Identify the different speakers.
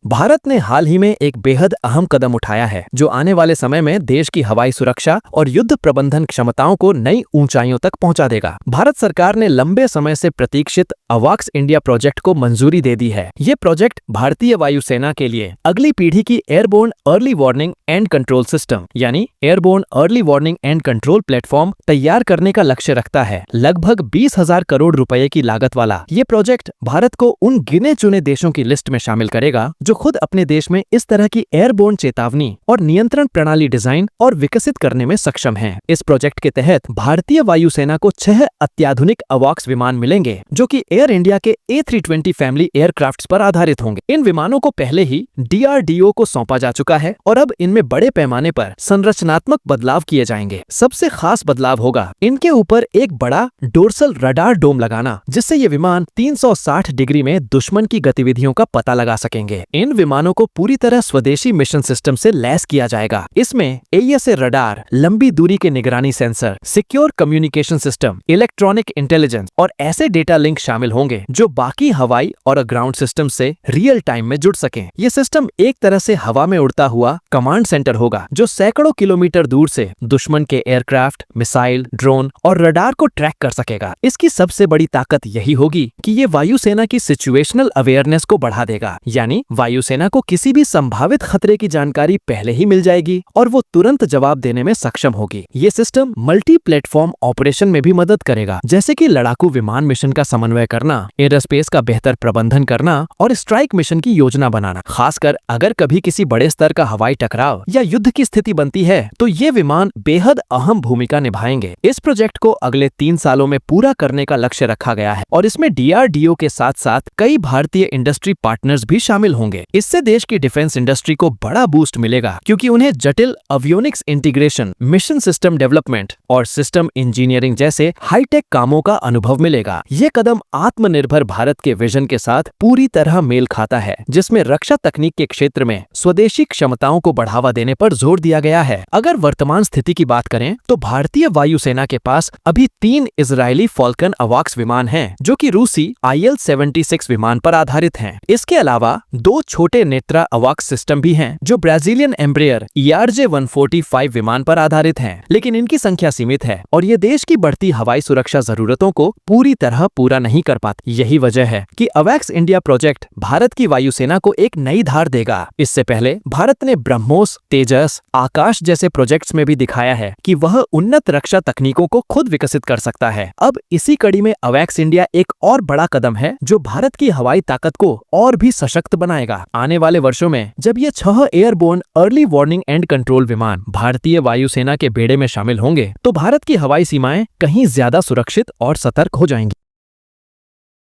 Speaker 1: भारत ने हाल ही में एक बेहद अहम कदम उठाया है जो आने वाले समय में देश की हवाई सुरक्षा और युद्ध प्रबंधन क्षमताओं को नई ऊंचाइयों तक पहुंचा देगा। भारत सरकार ने लंबे समय से प्रतीक्षित अवाक्स इंडिया प्रोजेक्ट को मंजूरी दे दी है। ये प्रोजेक्ट भारतीय वायुसेना के लिए अगली पीढ़ी की airborne early warning and control system यानी airborne early warning and control platform तैयार करने का लक्ष्य रखता है। लगभग 20,000 करोड़ रुपए की लागत वाला ये प्रोजेक्ट भारत को उन गिने चुने देशों की लिस्ट में शामिल करेगा जो खुद अपने देश में इस तरह की एयरबोर्न चेतावनी और नियंत्रण प्रणाली डिजाइन और विकसित करने में सक्षम हैं। इस प्रोजेक्ट के तहत भारतीय वायुसेना को 6 अत्याधुनिक अवाक्स विमान मिलेंगे जो कि एयर इंडिया के A320 फैमिली एयरक्राफ्ट्स पर आधारित होंगे। इन विमानों को पहले ही DRDO को सौंपा जा चुका है और अब इनमें बड़े पैमाने पर संरचनात्मक बदलाव किए जाएंगे। सबसे खास बदलाव होगा इनके ऊपर एक बड़ा डोर्सल रडार डोम लगाना, जिससे ये विमान 360 डिग्री में दुश्मन की गतिविधियों का पता लगा सकेंगे। इन विमानों को पूरी तरह स्वदेशी मिशन सिस्टम से लैस किया जाएगा। इसमें AESA रडार, लंबी दूरी के निगरानी sensor, secure communication system, electronic intelligence और ऐसे डेटा लिंक शामिल होंगे जो बाकी हवाई और ग्राउंड सिस्टम से रियल टाइम में जुड़ सकें। ये सिस्टम एक तरह से हवा में उड़ता हुआ कमांड सेंटर होगा जो सैकड़ों किलोमीटर दूर से दुश्मन के एयरक्राफ्ट, मिसाइल, ड्रोन और रडार को ट्रैक कर सकेगा। इसकी सबसे बड़ी ताकत यही होगी कि ये वायुसेना की सिचुएशनल अवेयरनेस को बढ़ा देगा, यानी वायुसेना को किसी भी संभावित खतरे की जानकारी पहले ही मिल जाएगी और वो तुरंत जवाब देने में सक्षम होगी। ये सिस्टम मल्टी प्लेटफॉर्म ऑपरेशन में भी मदद करेगा, जैसे कि लड़ाकू विमान मिशन का समन्वय करना, एयरोस्पेस का बेहतर प्रबंधन करना और स्ट्राइक मिशन की योजना बनाना। खासकर अगर कभी किसी बड़े स्तर का हवाई टकराव या युद्ध की स्थिति बनती है तो ये विमान बेहद अहम भूमिका निभाएंगे। इस प्रोजेक्ट को अगले 3 सालों में पूरा करने का लक्ष्य रखा गया है और इसमें DRDO के साथ साथ कई भारतीय इंडस्ट्री पार्टनर्स भी शामिल होंगे। इससे देश की डिफेंस इंडस्ट्री को बड़ा बूस्ट मिलेगा, क्योंकि उन्हें जटिल avionics integration, mission system development और सिस्टम इंजीनियरिंग जैसे हाईटेक कामों का अनुभव मिलेगा। ये कदम आत्मनिर्भर भारत के विजन के साथ पूरी तरह मेल खाता है, जिसमें रक्षा तकनीक के क्षेत्र में स्वदेशी क्षमताओं को बढ़ावा देने पर जोर दिया गया है। अगर वर्तमान स्थिति की बात करें तो भारतीय वायुसेना के पास अभी 3 इजरायली फॉल्कन अवाक्स विमान हैं, जो कि रूसी IL-76 विमान पर आधारित हैं। इसके अलावा 2 छोटे नेत्रा अवाक्स सिस्टम भी हैं जो ब्राजीलियन एम्ब्रेयर ERJ-145 विमान पर आधारित हैं, लेकिन इनकी संख्या सीमित है और ये देश की बढ़ती हवाई सुरक्षा जरूरतों को पूरी तरह पूरा नहीं कर पाती। यही वजह है कि अवाक्स इंडिया प्रोजेक्ट भारत की वायुसेना को एक नई धार देगा। इससे पहले भारत ने ब्रह्मोस, तेजस, आकाश जैसे प्रोजेक्ट्स में भी दिखाया है कि वह उन्नत रक्षा तकनीकों को खुद विकसित कर सकता है। अब इसी कड़ी में अवाक्स इंडिया एक और बड़ा कदम है जो भारत की हवाई ताकत को और भी सशक्त बनाएगा। आने वाले वर्षों में जब ये 6 airborne early warning and control विमान भारतीय वायुसेना के बेड़े में शामिल होंगे तो भारत की हवाई सीमाएं कहीं ज्यादा सुरक्षित और सतर्क हो जाएंगी।